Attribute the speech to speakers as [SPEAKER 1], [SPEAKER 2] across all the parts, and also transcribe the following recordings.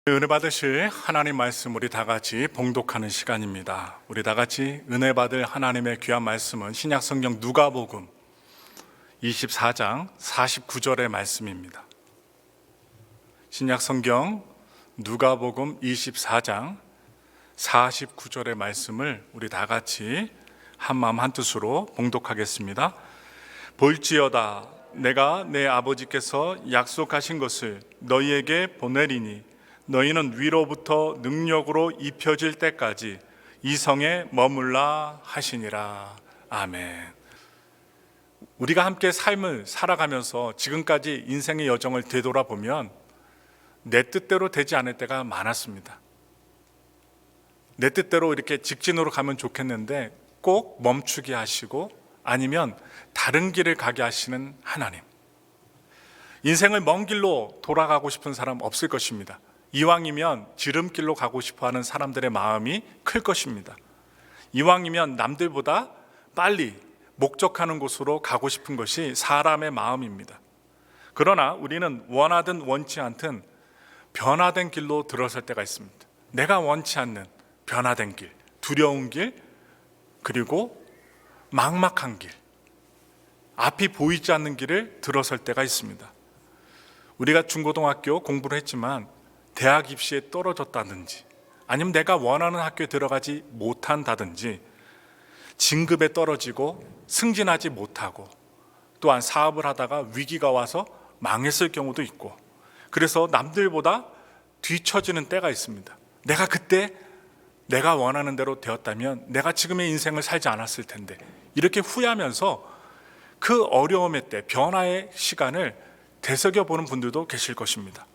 [SPEAKER 1] 은혜 받으실 하나님 말씀 우리 다 같이 봉독하는 시간입니다. 우리 다 같이 은혜 받을 하나님의 귀한 말씀은 신약 성경 누가복음 24장 49절의 말씀입니다. 신약 성경 누가복음 24장 49절의 말씀을 우리 다 같이 한마음 한뜻으로 봉독하겠습니다. 볼지어다 내가 내 아버지께서 약속하신 것을 너희에게 보내리니 너희는 위로부터 능력으로 입혀질 때까지 이 성에 머물라 하시니라. 아멘. 우리가 함께 삶을 살아가면서 지금까지 인생의 여정을 되돌아보면 내 뜻대로 되지 않을 때가 많았습니다. 내 뜻대로 이렇게 직진으로 가면 좋겠는데 꼭 멈추게 하시고 아니면 다른 길을 가게 하시는 하나님. 인생을 먼 길로 돌아가고 싶은 사람 없을 것입니다. 이왕이면 지름길로 가고 싶어하는 사람들의 마음이 클 것입니다. 이왕이면 남들보다 빨리 목적하는 곳으로 가고 싶은 것이 사람의 마음입니다. 그러나 우리는 원하든 원치 않든 변화된 길로 들어설 때가 있습니다. 내가 원치 않는 변화된 길, 두려운 길, 그리고 막막한 길, 앞이 보이지 않는 길을 들어설 때가 있습니다. 우리가 중고등학교 공부를 했지만 대학 입시에 떨어졌다든지 아니면 내가 원하는 학교에 들어가지 못한다든지 진급에 떨어지고 승진하지 못하고 또한 사업을 하다가 위기가 와서 망했을 경우도 있고 그래서 남들보다 뒤처지는 때가 있습니다. 내가 그때 내가 원하는 대로 되었다면 내가 지금의 인생을 살지 않았을 텐데 이렇게 후회하면서 그 어려움의 때 변화의 시간을 되새겨보는 분들도 계실 것입니다.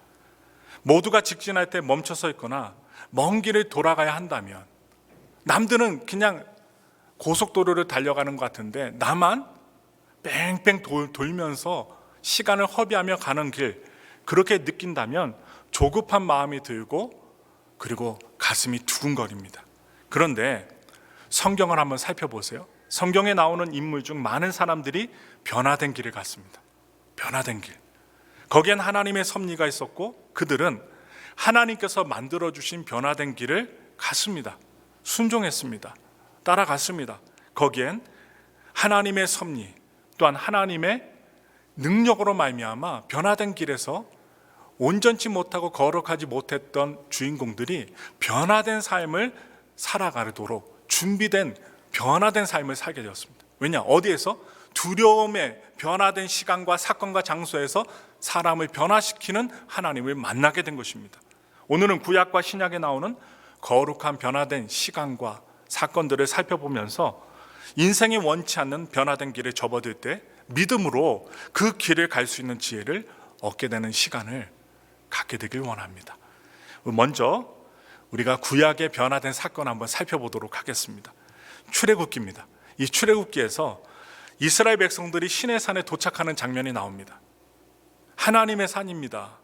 [SPEAKER 1] 모두가 직진할 때 멈춰서 있거나 먼 길을 돌아가야 한다면 남들은 그냥 고속도로를 달려가는 것 같은데 나만 뺑뺑 돌면서 시간을 허비하며 가는 길 그렇게 느낀다면 조급한 마음이 들고 그리고 가슴이 두근거립니다. 그런데 성경을 한번 살펴보세요. 성경에 나오는 인물 중 많은 사람들이 변화된 길을 갔습니다. 변화된 길. 거기엔 하나님의 섭리가 있었고 그들은 하나님께서 만들어주신 변화된 길을 갔습니다. 순종했습니다. 따라갔습니다. 거기엔 하나님의 섭리 또한 하나님의 능력으로 말미암아 변화된 길에서 온전치 못하고 거룩하지 못했던 주인공들이 변화된 삶을 살아가도록 준비된 변화된 삶을 살게 되었습니다. 왜냐? 어디에서? 두려움에 변화된 시간과 사건과 장소에서 사람을 변화시키는 하나님을 만나게 된 것입니다. 오늘은 구약과 신약에 나오는 거룩한 변화된 시간과 사건들을 살펴보면서 인생이 원치 않는 변화된 길에 접어들 때 믿음으로 그 길을 갈 수 있는 지혜를 얻게 되는 시간을 갖게 되길 원합니다. 먼저 우리가 구약의 변화된 사건 한번 살펴보도록 하겠습니다. 출애굽기입니다. 이 출애굽기에서 이스라엘 백성들이 시내산에 도착하는 장면이 나옵니다. 하나님의 산입니다.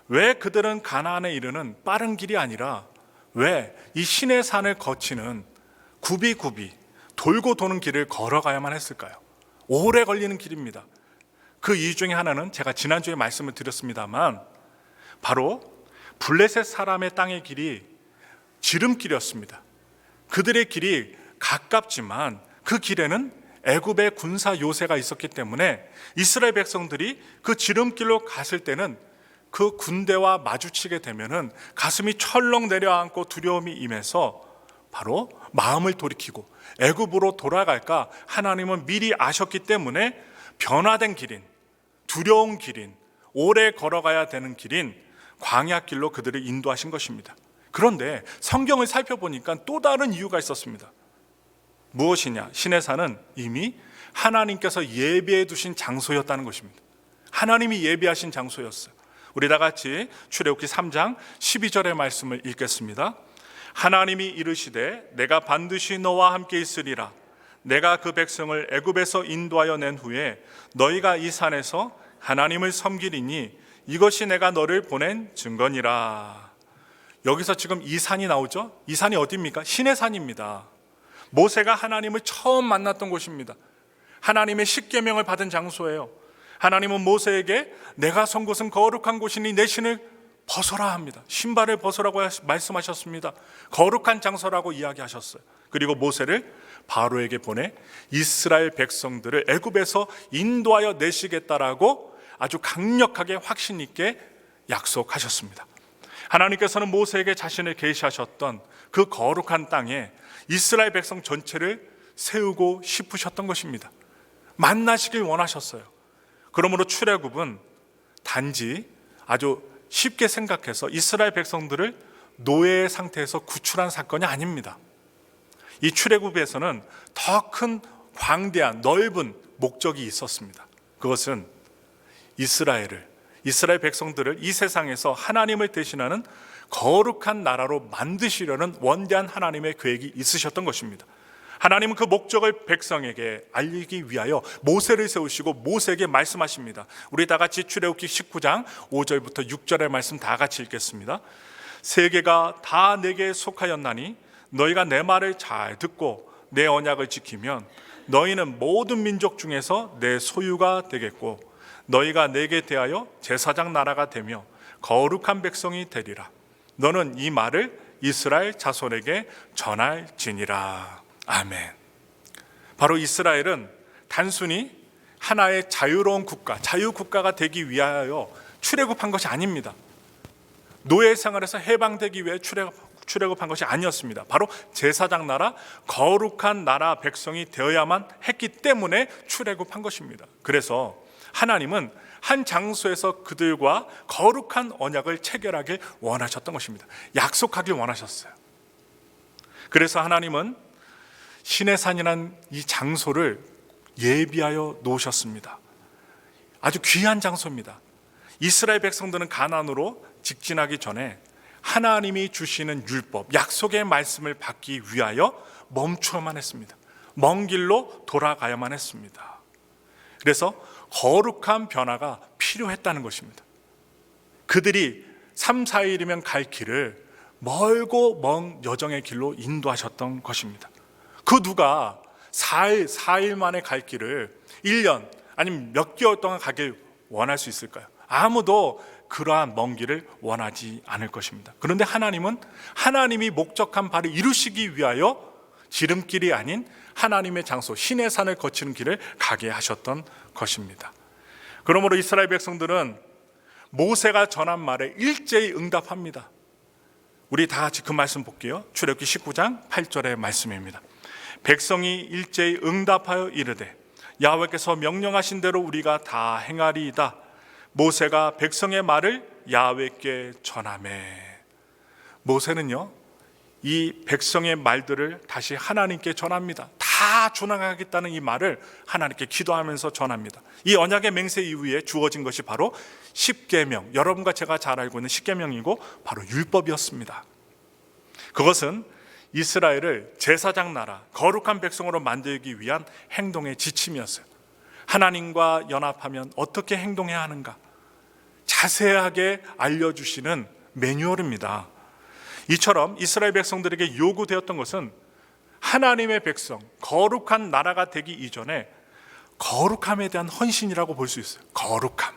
[SPEAKER 1] 왜 그들은 가나안에 이르는 빠른 길이 아니라 왜 이 시내산을 거치는 굽이굽이 돌고 도는 길을 걸어가야만 했을까요? 오래 걸리는 길입니다. 그 이유 중에 하나는 제가 지난주에 말씀을 드렸습니다만 바로 블레셋 사람의 땅의 길이 지름길이었습니다. 그들의 길이 가깝지만 그 길에는 애굽의 군사 요새가 있었기 때문에 이스라엘 백성들이 그 지름길로 갔을 때는 그 군대와 마주치게 되면은 가슴이 철렁 내려앉고 두려움이 임해서 바로 마음을 돌이키고 애굽으로 돌아갈까 하나님은 미리 아셨기 때문에 변화된 길인 두려운 길인 오래 걸어가야 되는 길인 광야길로 그들을 인도하신 것입니다. 그런데 성경을 살펴보니까 또 다른 이유가 있었습니다. 무엇이냐? 시내산은 이미 하나님께서 예비해 두신 장소였다는 것입니다. 하나님이 예비하신 장소였어요. 우리 다 같이 출애굽기 3장 12절의 말씀을 읽겠습니다. 하나님이 이르시되 내가 반드시 너와 함께 있으리라. 내가 그 백성을 애굽에서 인도하여 낸 후에 너희가 이 산에서 하나님을 섬기리니 이것이 내가 너를 보낸 증거니라. 여기서 지금 이 산이 나오죠? 이 산이 어디입니까? 시내산입니다. 모세가 하나님을 처음 만났던 곳입니다. 하나님의 십계명을 받은 장소예요. 하나님은 모세에게 내가 선 곳은 거룩한 곳이니 내 신을 벗어라 합니다. 신발을 벗으라고 말씀하셨습니다. 거룩한 장소라고 이야기하셨어요. 그리고 모세를 바로에게 보내 이스라엘 백성들을 애굽에서 인도하여 내시겠다라고 아주 강력하게 확신 있게 약속하셨습니다. 하나님께서는 모세에게 자신을 계시하셨던 그 거룩한 땅에 이스라엘 백성 전체를 세우고 싶으셨던 것입니다. 만나시길 원하셨어요. 그러므로 출애굽은 단지 아주 쉽게 생각해서 이스라엘 백성들을 노예의 상태에서 구출한 사건이 아닙니다. 이 출애굽에서는 더 큰 광대한 넓은 목적이 있었습니다. 그것은 이스라엘 백성들을 이 세상에서 하나님을 대신하는 거룩한 나라로 만드시려는 원대한 하나님의 계획이 있으셨던 것입니다. 하나님은 그 목적을 백성에게 알리기 위하여 모세를 세우시고 모세에게 말씀하십니다. 우리 다 같이 출애굽기 19장 5절부터 6절의 말씀 다 같이 읽겠습니다. 세계가 다 내게 속하였나니 너희가 내 말을 잘 듣고 내 언약을 지키면 너희는 모든 민족 중에서 내 소유가 되겠고 너희가 내게 대하여 제사장 나라가 되며 거룩한 백성이 되리라. 너는 이 말을 이스라엘 자손에게 전할지니라. 아멘. 바로 이스라엘은 단순히 하나의 자유로운 국가, 자유국가가 되기 위하여 출애굽한 것이 아닙니다. 노예 생활에서 해방되기 위해 출애굽한 것이 아니었습니다. 바로 제사장 나라, 거룩한 나라 백성이 되어야만 했기 때문에 출애굽한 것입니다. 그래서 하나님은 한 장소에서 그들과 거룩한 언약을 체결하길 원하셨던 것입니다. 약속하길 원하셨어요. 그래서 하나님은 시내산이라는 이 장소를 예비하여 놓으셨습니다. 아주 귀한 장소입니다. 이스라엘 백성들은 가나안으로 직진하기 전에 하나님이 주시는 율법, 약속의 말씀을 받기 위하여 멈추어만 했습니다. 먼 길로 돌아가야만 했습니다. 그래서 거룩한 변화가 필요했다는 것입니다. 그들이 3, 4일이면 갈 길을 멀고 먼 여정의 길로 인도하셨던 것입니다. 그 누가 4일 만에 갈 길을 1년 아니면 몇 개월 동안 가길 원할 수 있을까요? 아무도 그러한 먼 길을 원하지 않을 것입니다. 그런데 하나님은 하나님이 목적한 바를 이루시기 위하여 지름길이 아닌 하나님의 장소 시내산을 거치는 길을 가게 하셨던 것입니다. 그러므로 이스라엘 백성들은 모세가 전한 말에 일제히 응답합니다. 우리 다 같이 그 말씀 볼게요. 출애굽기 19장 8절의 말씀입니다. 백성이 일제히 응답하여 이르되 야훼께서 명령하신 대로 우리가 다 행하리이다. 모세가 백성의 말을 야훼께 전하매. 모세는요 이 백성의 말들을 다시 하나님께 전합니다. 다 준행하겠다는 이 말을 하나님께 기도하면서 전합니다. 이 언약의 맹세 이후에 주어진 것이 바로 십계명, 여러분과 제가 잘 알고 있는 십계명이고 바로 율법이었습니다. 그것은 이스라엘을 제사장 나라, 거룩한 백성으로 만들기 위한 행동의 지침이었어요. 하나님과 연합하면 어떻게 행동해야 하는가 자세하게 알려주시는 매뉴얼입니다. 이처럼 이스라엘 백성들에게 요구되었던 것은 하나님의 백성, 거룩한 나라가 되기 이전에 거룩함에 대한 헌신이라고 볼 수 있어요. 거룩함.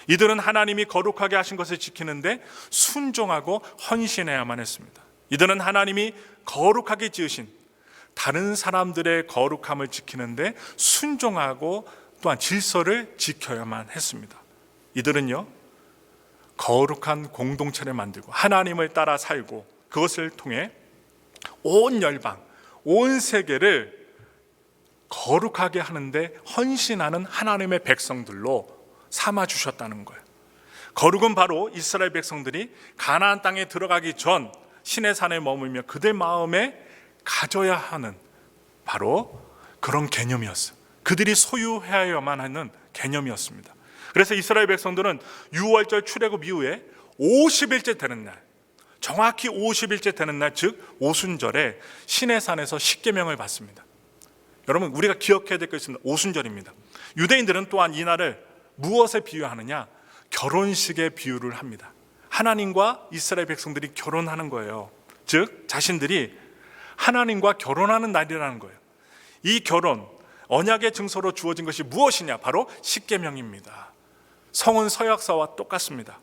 [SPEAKER 1] 이들은 하나님이 거룩하게 하신 것을 지키는데 순종하고 헌신해야만 했습니다. 이들은 하나님이 거룩하게 지으신 다른 사람들의 거룩함을 지키는데 순종하고 또한 질서를 지켜야만 했습니다. 이들은요 거룩한 공동체를 만들고 하나님을 따라 살고 그것을 통해 온 열방, 온 세계를 거룩하게 하는데 헌신하는 하나님의 백성들로 삼아주셨다는 거예요. 거룩은 바로 이스라엘 백성들이 가나안 땅에 들어가기 전 시내산에 머물며 그들 마음에 가져야 하는 바로 그런 개념이었어요. 그들이 소유해야만 하는 개념이었습니다. 그래서 이스라엘 백성들은 6월절 출애굽 이후에 50일째 되는 날, 정확히 50일째 되는 날, 즉 오순절에 시내산에서 십계명을 받습니다. 여러분 우리가 기억해야 될 것이 있습니다. 오순절입니다. 유대인들은 또한 이 날을 무엇에 비유하느냐? 결혼식에 비유를 합니다. 하나님과 이스라엘 백성들이 결혼하는 거예요. 즉 자신들이 하나님과 결혼하는 날이라는 거예요. 이 결혼, 언약의 증서로 주어진 것이 무엇이냐? 바로 십계명입니다. 성은 서약서와 똑같습니다.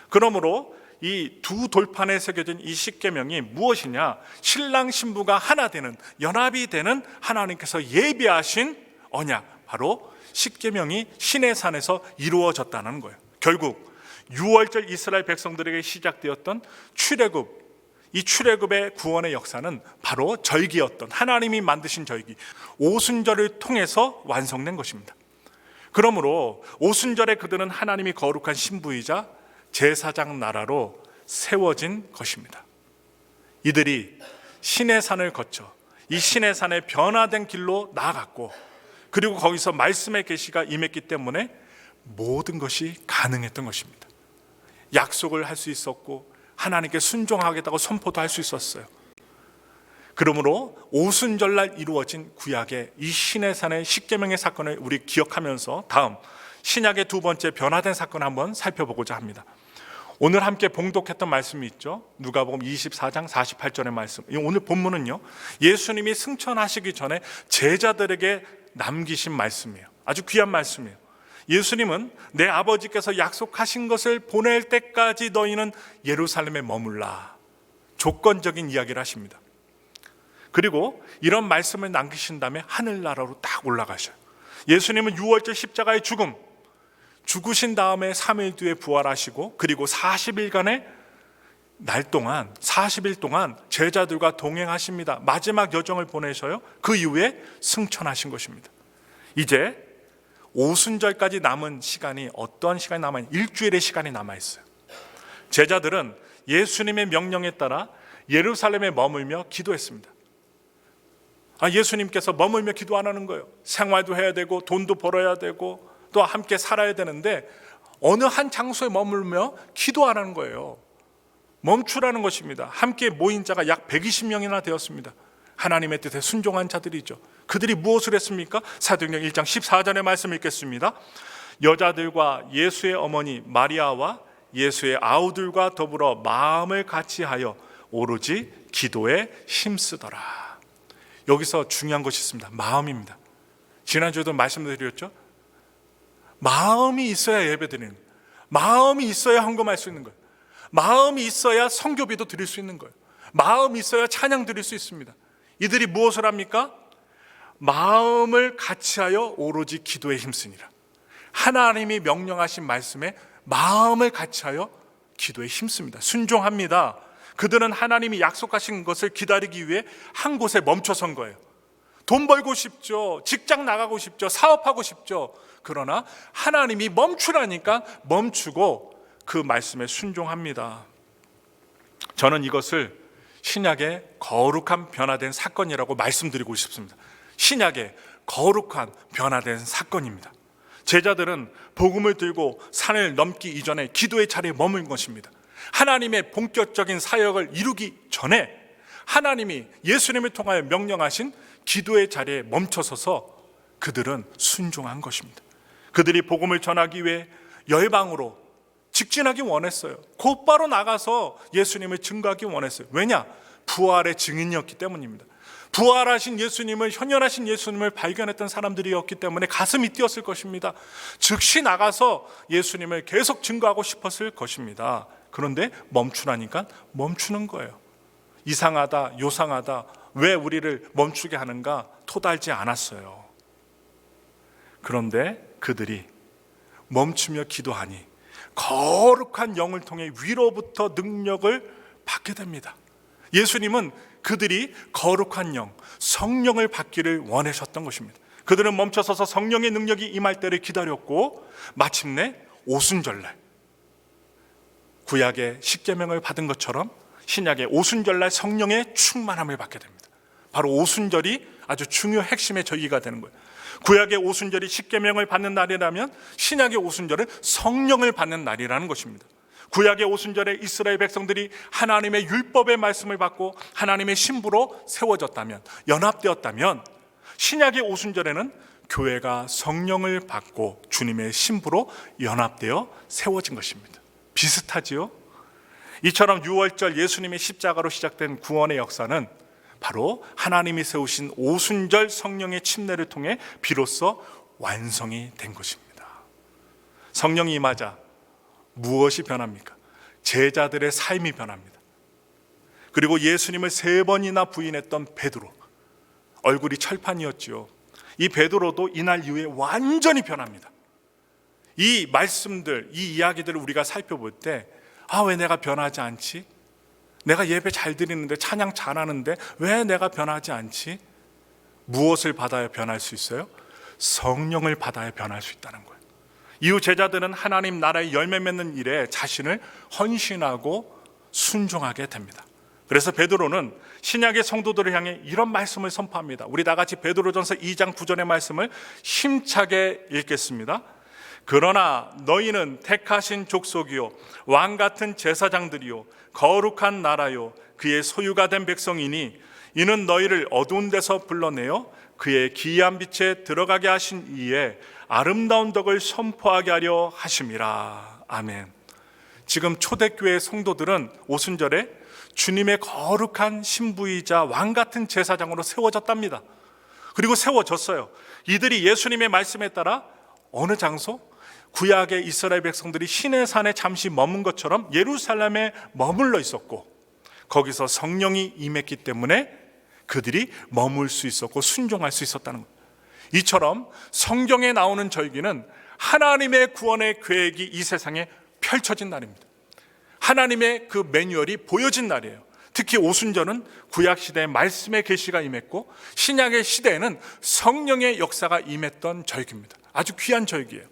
[SPEAKER 1] 그러므로 이 두 돌판에 새겨진 이 십계명이 무엇이냐? 신랑 신부가 하나 되는, 연합이 되는 하나님께서 예비하신 언약, 바로 십계명이 시내산에서 이루어졌다는 거예요. 결국 6월절 이스라엘 백성들에게 시작되었던 출애굽, 이 출애굽의 구원의 역사는 바로 절기였던, 하나님이 만드신 절기 오순절을 통해서 완성된 것입니다. 그러므로 오순절에 그들은 하나님이 거룩한 신부이자 제사장 나라로 세워진 것입니다. 이들이 시내산을 거쳐 이 시내산의 변화된 길로 나아갔고, 그리고 거기서 말씀의 계시가 임했기 때문에 모든 것이 가능했던 것입니다. 약속을 할 수 있었고 하나님께 순종하겠다고 선포도 할 수 있었어요. 그러므로 오순절날 이루어진 구약의 이 시내산의 십계명의 사건을 우리 기억하면서 다음 신약의 두 번째 변화된 사건을 한번 살펴보고자 합니다. 오늘 함께 봉독했던 말씀이 있죠. 누가복음 24장 48절의 말씀. 오늘 본문은요, 예수님이 승천하시기 전에 제자들에게 남기신 말씀이에요. 아주 귀한 말씀이에요. 예수님은 내 아버지께서 약속하신 것을 보낼 때까지 너희는 예루살렘에 머물라, 조건적인 이야기를 하십니다. 그리고 이런 말씀을 남기신 다음에 하늘나라로 딱 올라가셔요. 예수님은 6월절 십자가의 죽으신 다음에 3일 뒤에 부활하시고, 그리고 40일간의 날 동안 40일 동안 제자들과 동행하십니다. 마지막 여정을 보내셔요. 그 이후에 승천하신 것입니다. 이제 오순절까지 남은 시간이 어떤 시간이 남아있어요? 일주일의 시간이 남아있어요. 제자들은 예수님의 명령에 따라 예루살렘에 머물며 기도했습니다. 예수님께서 머물며 기도 안 하는 거예요. 생활도 해야 되고 돈도 벌어야 되고 또 함께 살아야 되는데 어느 한 장소에 머물며 기도 안 하는 거예요. 멈추라는 것입니다. 함께 모인 자가 약 120명이나 되었습니다. 하나님의 뜻에 순종한 자들이죠. 그들이 무엇을 했습니까? 사도행전 1장 14절의 말씀을 읽겠습니다. 여자들과 예수의 어머니 마리아와 예수의 아우들과 더불어 마음을 같이하여 오로지 기도에 힘쓰더라. 여기서 중요한 것이 있습니다. 마음입니다. 지난주에도 말씀드렸죠. 마음이 있어야 예배드리는 거예요. 마음이 있어야 헌금할 수 있는 거예요. 마음이 있어야 성교비도 드릴 수 있는 거예요. 마음이 있어야 찬양 드릴 수 있습니다. 이들이 무엇을 합니까? 마음을 같이하여 오로지 기도에 힘쓰니라. 하나님이 명령하신 말씀에 마음을 같이하여 기도에 힘씁니다. 순종합니다. 그들은 하나님이 약속하신 것을 기다리기 위해 한 곳에 멈춰선 거예요. 돈 벌고 싶죠. 직장 나가고 싶죠. 사업하고 싶죠. 그러나 하나님이 멈추라니까 멈추고 그 말씀에 순종합니다. 저는 이것을 신약의 거룩한 변화된 사건이라고 말씀드리고 싶습니다. 신약의 거룩한 변화된 사건입니다. 제자들은 복음을 들고 산을 넘기 이전에 기도의 자리에 머문 것입니다. 하나님의 본격적인 사역을 이루기 전에 하나님이 예수님을 통하여 명령하신 기도의 자리에 멈춰서서 그들은 순종한 것입니다. 그들이 복음을 전하기 위해 열방으로 직진하기 원했어요. 곧바로 나가서 예수님을 증거하기 원했어요. 왜냐? 부활의 증인이었기 때문입니다. 부활하신 예수님을, 현현하신 예수님을 발견했던 사람들이었기 때문에 가슴이 뛰었을 것입니다. 즉시 나가서 예수님을 계속 증거하고 싶었을 것입니다. 그런데 멈추라니까 멈추는 거예요. 이상하다, 요상하다, 왜 우리를 멈추게 하는가 토달지 않았어요. 그런데 그들이 멈추며 기도하니 거룩한 영을 통해 위로부터 능력을 받게 됩니다. 예수님은 그들이 거룩한 영, 성령을 받기를 원하셨던 것입니다. 그들은 멈춰서서 성령의 능력이 임할 때를 기다렸고, 마침내 오순절날 구약의 십계명을 받은 것처럼 신약의 오순절날 성령의 충만함을 받게 됩니다. 바로 오순절이 아주 중요한 핵심의 절기가 되는 거예요. 구약의 오순절이 십계명을 받는 날이라면 신약의 오순절은 성령을 받는 날이라는 것입니다. 구약의 오순절에 이스라엘 백성들이 하나님의 율법의 말씀을 받고 하나님의 신부로 세워졌다면, 연합되었다면, 신약의 오순절에는 교회가 성령을 받고 주님의 신부로 연합되어 세워진 것입니다. 비슷하지요? 이처럼 6월절 예수님의 십자가로 시작된 구원의 역사는 바로 하나님이 세우신 오순절 성령의 침례를 통해 비로소 완성이 된 것입니다. 성령이 임하자 무엇이 변합니까? 제자들의 삶이 변합니다. 그리고 예수님을 3번이나 부인했던 베드로, 얼굴이 철판이었지요. 이 베드로도 이날 이후에 완전히 변합니다. 이 말씀들, 이 이야기들을 우리가 살펴볼 때, 왜 내가 변하지 않지? 내가 예배 잘 드리는데, 찬양 잘하는데 왜 내가 변하지 않지? 무엇을 받아야 변할 수 있어요? 성령을 받아야 변할 수 있다는 거예요. 이후 제자들은 하나님 나라의 열매 맺는 일에 자신을 헌신하고 순종하게 됩니다. 그래서 베드로는 신약의 성도들을 향해 이런 말씀을 선포합니다. 우리 다 같이 베드로전서 2장 9절의 말씀을 힘차게 읽겠습니다. 그러나 너희는 택하신 족속이요 왕 같은 제사장들이요 거룩한 나라요 그의 소유가 된 백성이니 이는 너희를 어두운 데서 불러내어 그의 기이한 빛에 들어가게 하신 이에 아름다운 덕을 선포하게 하려 하심이라. 아멘. 지금 초대교회 성도들은 오순절에 주님의 거룩한 신부이자 왕 같은 제사장으로 세워졌답니다. 그리고 세워졌어요. 이들이 예수님의 말씀에 따라 어느 장소? 구약의 이스라엘 백성들이 시내산에 잠시 머문 것처럼 예루살렘에 머물러 있었고, 거기서 성령이 임했기 때문에 그들이 머물 수 있었고 순종할 수 있었다는 거예요. 이처럼 성경에 나오는 절기는 하나님의 구원의 계획이 이 세상에 펼쳐진 날입니다. 하나님의 그 매뉴얼이 보여진 날이에요. 특히 오순절은 구약시대에 말씀의 계시가 임했고 신약의 시대에는 성령의 역사가 임했던 절기입니다. 아주 귀한 절기예요.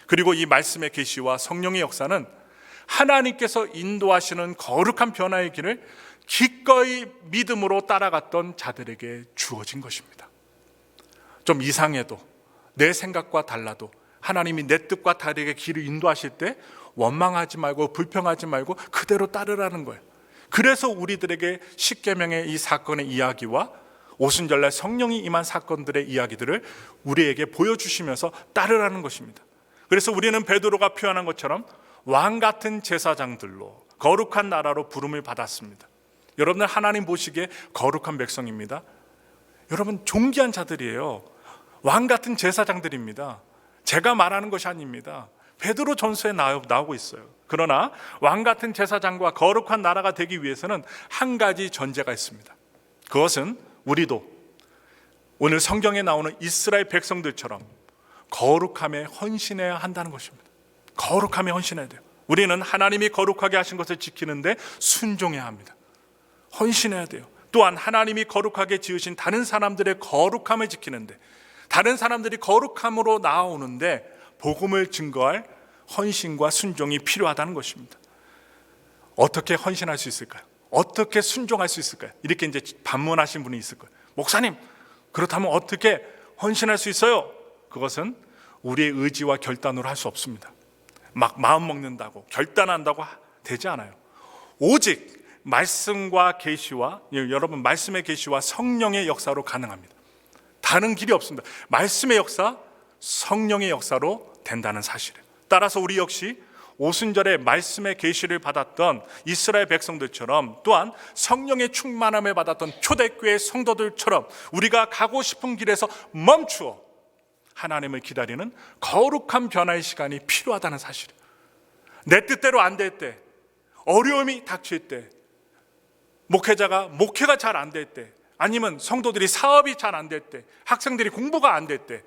[SPEAKER 1] 그리고 이 말씀의 계시와 성령의 역사는 하나님께서 인도하시는 거룩한 변화의 길을 기꺼이 믿음으로 따라갔던 자들에게 주어진 것입니다. 좀 이상해도, 내 생각과 달라도 하나님이 내 뜻과 다르게 길을 인도하실 때 원망하지 말고 불평하지 말고 그대로 따르라는 거예요. 그래서 우리들에게 십계명의 이 사건의 이야기와 오순절날 성령이 임한 사건들의 이야기들을 우리에게 보여주시면서 따르라는 것입니다. 그래서 우리는 베드로가 표현한 것처럼 왕 같은 제사장들로 거룩한 나라로 부름을 받았습니다. 여러분들 하나님 보시기에 거룩한 백성입니다. 여러분 존귀한 자들이에요. 왕 같은 제사장들입니다. 제가 말하는 것이 아닙니다. 베드로 전서에 나오고 있어요. 그러나 왕 같은 제사장과 거룩한 나라가 되기 위해서는 한 가지 전제가 있습니다. 그것은 우리도 오늘 성경에 나오는 이스라엘 백성들처럼 거룩함에 헌신해야 한다는 것입니다. 거룩함에 헌신해야 돼요. 우리는 하나님이 거룩하게 하신 것을 지키는데 순종해야 합니다. 헌신해야 돼요. 또한 하나님이 거룩하게 지으신 다른 사람들의 거룩함을 지키는데, 다른 사람들이 거룩함으로 나아오는데 복음을 증거할 헌신과 순종이 필요하다는 것입니다. 어떻게 헌신할 수 있을까요? 어떻게 순종할 수 있을까요? 이렇게 이제 반문하신 분이 있을 거예요. 목사님, 그렇다면 어떻게 헌신할 수 있어요? 그것은 우리의 의지와 결단으로 할 수 없습니다. 막 마음 먹는다고 결단한다고 되지 않아요. 오직 말씀과 계시와, 여러분 말씀의 계시와 성령의 역사로 가능합니다. 다른 길이 없습니다. 말씀의 역사, 성령의 역사로 된다는 사실이에요. 따라서 우리 역시 오순절에 말씀의 계시를 받았던 이스라엘 백성들처럼, 또한 성령의 충만함을 받았던 초대교회 성도들처럼 우리가 가고 싶은 길에서 멈추어 하나님을 기다리는 거룩한 변화의 시간이 필요하다는 사실이에요. 내 뜻대로 안 될 때, 어려움이 닥칠 때, 목회가 잘 안 될 때, 아니면 성도들이 사업이 잘 안 될 때, 학생들이 공부가 안 될 때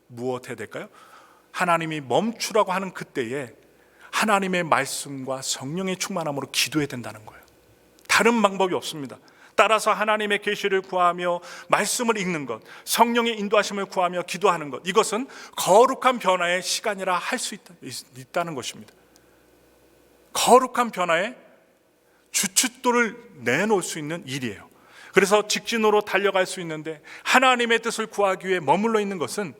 [SPEAKER 1] 무엇 해야 될까요? 하나님이 멈추라고 하는 그때에 하나님의 말씀과 성령의 충만함으로 기도해야 된다는 거예요. 다른 방법이 없습니다. 따라서 하나님의 계시를 구하며 말씀을 읽는 것, 성령의 인도하심을 구하며 기도하는 것, 이것은 거룩한 변화의 시간이라 할 수 있다는 것입니다. 거룩한 변화에 주춧돌을 내놓을 수 있는 일이에요. 그래서 직진으로 달려갈 수 있는데, 하나님의 뜻을 구하기 위해 머물러 있는 것은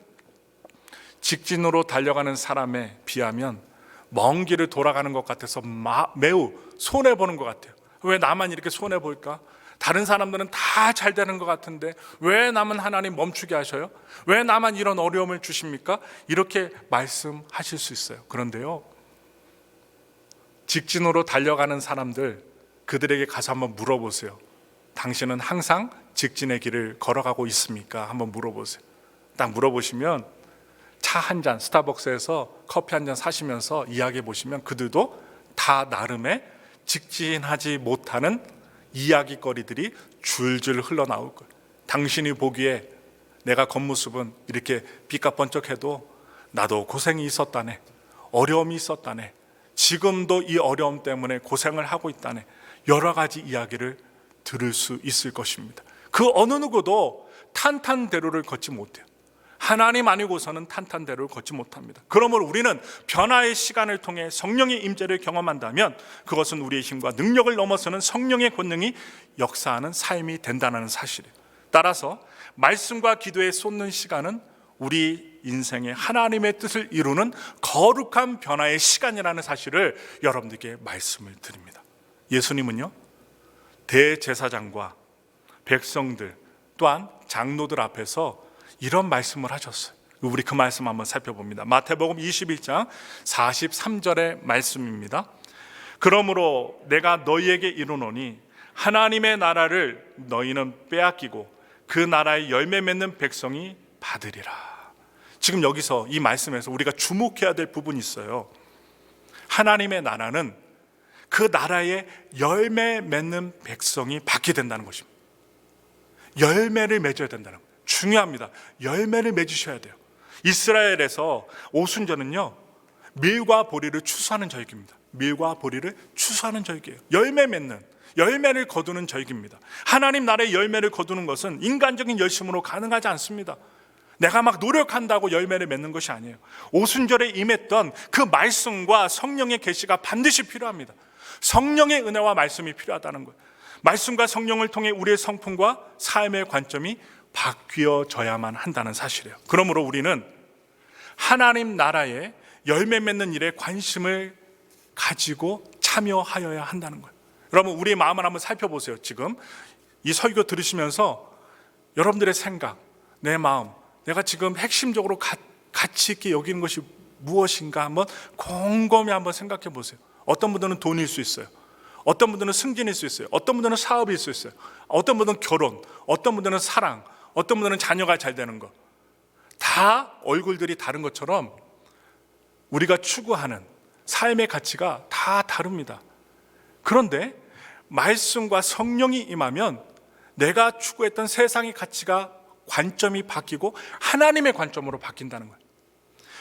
[SPEAKER 1] 직진으로 달려가는 사람에 비하면 먼 길을 돌아가는 것 같아서 매우 손해보는 것 같아요. 왜 나만 이렇게 손해볼까? 다른 사람들은 다 잘 되는 것 같은데 왜 나만 하나님 멈추게 하셔요? 왜 나만 이런 어려움을 주십니까? 이렇게 말씀하실 수 있어요. 그런데요, 직진으로 달려가는 사람들, 그들에게 가서 한번 물어보세요. 당신은 항상 직진의 길을 걸어가고 있습니까? 한번 물어보세요. 딱 물어보시면 차 한 잔, 스타벅스에서 커피 한 잔 사시면서 이야기해 보시면 그들도 다 나름의 직진하지 못하는 이야기거리들이 줄줄 흘러나올 거예요. 당신이 보기에 내가 겉모습은 이렇게 삐까번쩍해도 나도 고생이 있었다네, 어려움이 있었다네, 지금도 이 어려움 때문에 고생을 하고 있다네, 여러 가지 이야기를 들을 수 있을 것입니다. 그 어느 누구도 탄탄대로를 걷지 못해요. 하나님 아니고서는 탄탄대로를 걷지 못합니다. 그러므로 우리는 변화의 시간을 통해 성령의 임재를 경험한다면 그것은 우리의 힘과 능력을 넘어서는 성령의 권능이 역사하는 삶이 된다는 사실이에요. 따라서 말씀과 기도에 쏟는 시간은 우리 인생의 하나님의 뜻을 이루는 거룩한 변화의 시간이라는 사실을 여러분들께 말씀을 드립니다. 예수님은요, 대제사장과 백성들 또한 장로들 앞에서 이런 말씀을 하셨어요. 우리 그 말씀 한번 살펴봅니다. 마태복음 21장 43절의 말씀입니다. 그러므로 내가 너희에게 이르노니 하나님의 나라를 너희는 빼앗기고 그 나라의 열매 맺는 백성이 받으리라. 지금 여기서 이 말씀에서 우리가 주목해야 될 부분이 있어요. 하나님의 나라는 그 나라의 열매 맺는 백성이 받게 된다는 것입니다. 열매를 맺어야 된다는 거예요. 중요합니다. 열매를 맺으셔야 돼요. 이스라엘에서 오순절은요, 밀과 보리를 추수하는 절기입니다. 밀과 보리를 추수하는 절기예요. 열매 맺는, 열매를 거두는 절기입니다. 하나님 나라의 열매를 거두는 것은 인간적인 열심으로 가능하지 않습니다. 내가 막 노력한다고 열매를 맺는 것이 아니에요. 오순절에 임했던 그 말씀과 성령의 계시가 반드시 필요합니다. 성령의 은혜와 말씀이 필요하다는 거예요. 말씀과 성령을 통해 우리의 성품과 삶의 관점이 바뀌어져야만 한다는 사실이에요. 그러므로 우리는 하나님 나라의 열매 맺는 일에 관심을 가지고 참여하여야 한다는 거예요. 여러분, 우리의 마음을 한번 살펴보세요. 지금 이 설교 들으시면서 여러분들의 생각, 내 마음, 내가 지금 핵심적으로 가치 있게 여기는 것이 무엇인가 한번 곰곰이 한번 생각해 보세요. 어떤 분들은 돈일 수 있어요. 어떤 분들은 승진일 수 있어요. 어떤 분들은 사업일 수 있어요. 어떤 분들은 결혼, 어떤 분들은 사랑, 어떤 분들은 자녀가 잘 되는 것. 다 얼굴들이 다른 것처럼 우리가 추구하는 삶의 가치가 다 다릅니다. 그런데 말씀과 성령이 임하면 내가 추구했던 세상의 가치가 관점이 바뀌고 하나님의 관점으로 바뀐다는 거예요.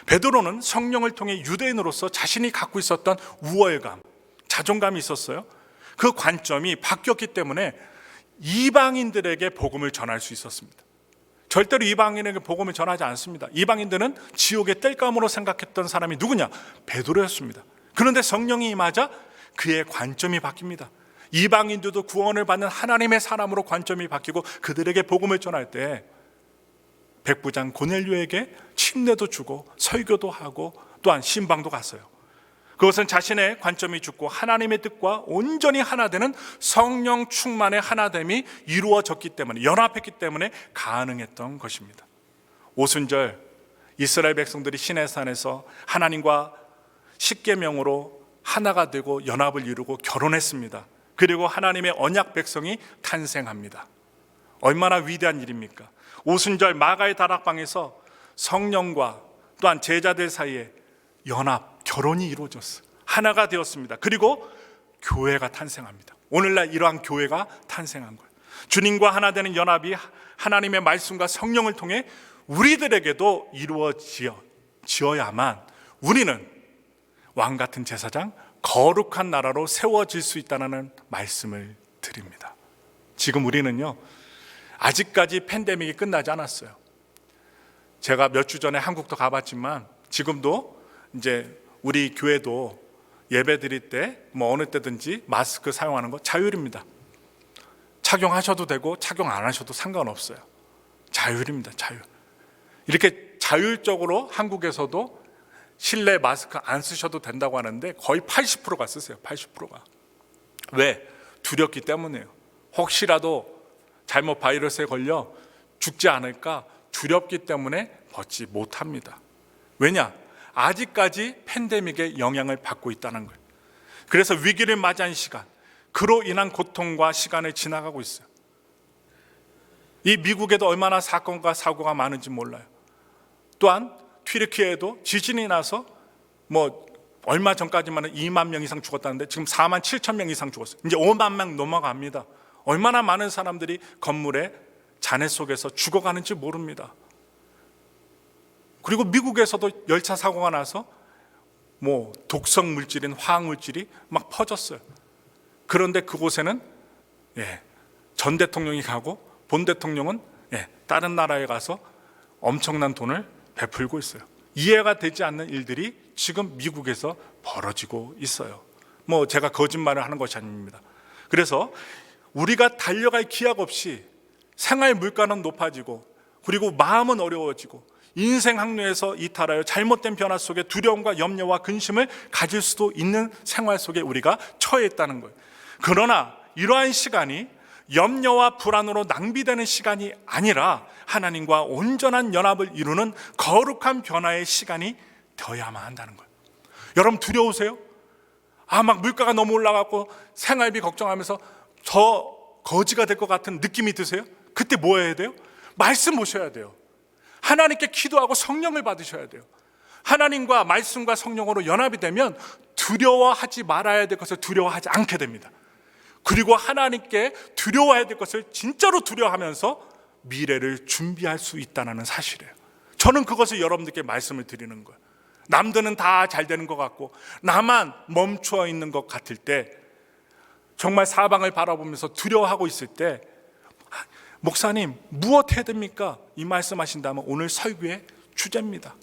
[SPEAKER 1] 베드로는 성령을 통해 유대인으로서 자신이 갖고 있었던 우월감, 자존감이 있었어요. 그 관점이 바뀌었기 때문에 이방인들에게 복음을 전할 수 있었습니다. 절대로 이방인에게 복음을 전하지 않습니다. 이방인들은 지옥의 땔감으로 생각했던 사람이 누구냐? 베드로였습니다. 그런데 성령이 임하자 그의 관점이 바뀝니다. 이방인들도 구원을 받는 하나님의 사람으로 관점이 바뀌고 그들에게 복음을 전할 때 백부장 고넬료에게 침례도 주고 설교도 하고 또한 신방도 갔어요. 그것은 자신의 관점이 죽고 하나님의 뜻과 온전히 하나 되는 성령 충만의 하나됨이 이루어졌기 때문에, 연합했기 때문에 가능했던 것입니다. 오순절 이스라엘 백성들이 시내산에서 하나님과 십계명으로 하나가 되고 연합을 이루고 결혼했습니다. 그리고 하나님의 언약 백성이 탄생합니다. 얼마나 위대한 일입니까? 오순절 마가의 다락방에서 성령과 또한 제자들 사이에 연합, 결혼이 이루어졌어요. 하나가 되었습니다. 그리고 교회가 탄생합니다. 오늘날 이러한 교회가 탄생한 거예요. 주님과 하나 되는 연합이 하나님의 말씀과 성령을 통해 우리들에게도 이루어지어야만 우리는 왕같은 제사장, 거룩한 나라로 세워질 수 있다는 말씀을 드립니다. 지금 우리는요, 아직까지 팬데믹이 끝나지 않았어요. 제가 몇 주 전에 한국도 가봤지만 지금도 이제 우리 교회도 예배 드릴 때 어느 때든지 마스크 사용하는 거 자율입니다. 착용하셔도 되고 착용 안 하셔도 상관없어요. 자율입니다. 자율. 이렇게 자율적으로 한국에서도 실내 마스크 안 쓰셔도 된다고 하는데 거의 80%가 쓰세요. 80%가. 왜? 두렵기 때문이에요. 혹시라도 잘못 바이러스에 걸려 죽지 않을까 두렵기 때문에 벗지 못합니다. 왜냐? 아직까지 팬데믹의 영향을 받고 있다는 거예요. 그래서 위기를 맞이한 시간, 그로 인한 고통과 시간을 지나가고 있어요. 이 미국에도 얼마나 사건과 사고가 많은지 몰라요. 또한 튀르키예에도 지진이 나서 얼마 전까지만은 2만 명 이상 죽었다는데 지금 4만 7천 명 이상 죽었어요. 이제 5만 명 넘어갑니다. 얼마나 많은 사람들이 건물의 잔해 속에서 죽어가는지 모릅니다. 그리고 미국에서도 열차 사고가 나서 독성 물질인 화학 물질이 막 퍼졌어요. 그런데 그곳에는 전 대통령이 가고 본 대통령은 다른 나라에 가서 엄청난 돈을 베풀고 있어요. 이해가 되지 않는 일들이 지금 미국에서 벌어지고 있어요. 제가 거짓말을 하는 것이 아닙니다. 그래서 우리가 달려갈 기약 없이 생활 물가는 높아지고 그리고 마음은 어려워지고 인생 항로에서 이탈하여 잘못된 변화 속에 두려움과 염려와 근심을 가질 수도 있는 생활 속에 우리가 처해 있다는 거예요. 그러나 이러한 시간이 염려와 불안으로 낭비되는 시간이 아니라 하나님과 온전한 연합을 이루는 거룩한 변화의 시간이 되어야만 한다는 거예요. 여러분 두려우세요? 막 물가가 너무 올라가고 생활비 걱정하면서 더 거지가 될 것 같은 느낌이 드세요? 그때 뭐 해야 돼요? 말씀 보셔야 돼요. 하나님께 기도하고 성령을 받으셔야 돼요. 하나님과 말씀과 성령으로 연합이 되면 두려워하지 말아야 될 것을 두려워하지 않게 됩니다. 그리고 하나님께 두려워해야 될 것을 진짜로 두려워하면서 미래를 준비할 수 있다는 사실이에요. 저는 그것을 여러분들께 말씀을 드리는 거예요. 남들은 다 잘 되는 것 같고 나만 멈추어 있는 것 같을 때, 정말 사방을 바라보면서 두려워하고 있을 때 목사님 무엇 해야 됩니까? 이 말씀하신다면 오늘 설교의 주제입니다.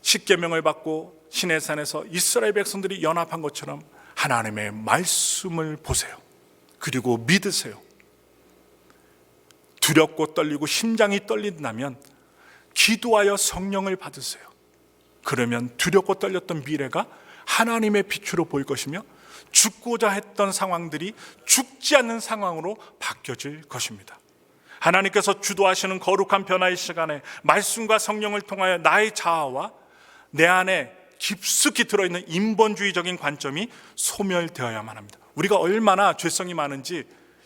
[SPEAKER 1] 십계명을 받고 시내산에서 이스라엘 백성들이 연합한 것처럼 하나님의 말씀을 보세요. 그리고 믿으세요. 두렵고 떨리고 심장이 떨린다면 기도하여 성령을 받으세요. 그러면 두렵고 떨렸던 미래가 하나님의 빛으로 보일 것이며 죽고자 했던 상황들이 죽지 않는 상황으로 바뀌어질 것입니다. 하나님께서 주도하시는 거룩한 변화의 시간에 말씀과 성령을 통하여 나의 자아와 내 안에 깊숙이 들어있는 인본주의적인 관점이 소멸되어야만 합니다. 우리가 얼마나 죄성이 많은지,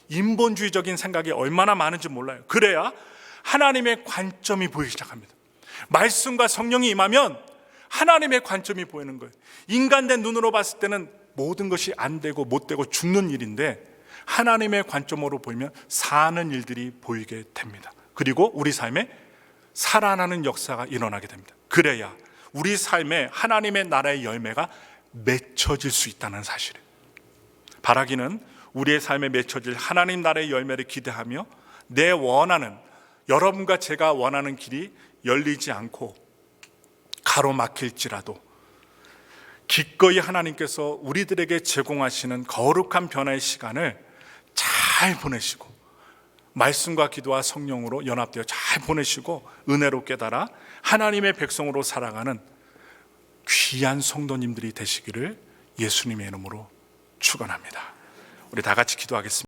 [SPEAKER 1] 인본주의적인 생각이 얼마나 많은지 몰라요. 그래야 하나님의 관점이 보이기 시작합니다. 말씀과 성령이 임하면 하나님의 관점이 보이는 거예요. 인간된 눈으로 봤을 때는 모든 것이 안 되고 못 되고 죽는 일인데 하나님의 관점으로 보이면 사는 일들이 보이게 됩니다. 그리고 우리 삶에 살아나는 역사가 일어나게 됩니다. 그래야 우리 삶에 하나님의 나라의 열매가 맺혀질 수 있다는 사실이에요. 바라기는 우리의 삶에 맺혀질 하나님 나라의 열매를 기대하며 내 원하는, 여러분과 제가 원하는 길이 열리지 않고 가로막힐지라도 기꺼이 하나님께서 우리들에게 제공하시는 거룩한 변화의 시간을 잘 보내시고 말씀과 기도와 성령으로 연합되어 잘 보내시고 은혜로 깨달아 하나님의 백성으로 살아가는 귀한 성도님들이 되시기를 예수님의 이름으로 축원합니다. 우리 다 같이 기도하겠습니다.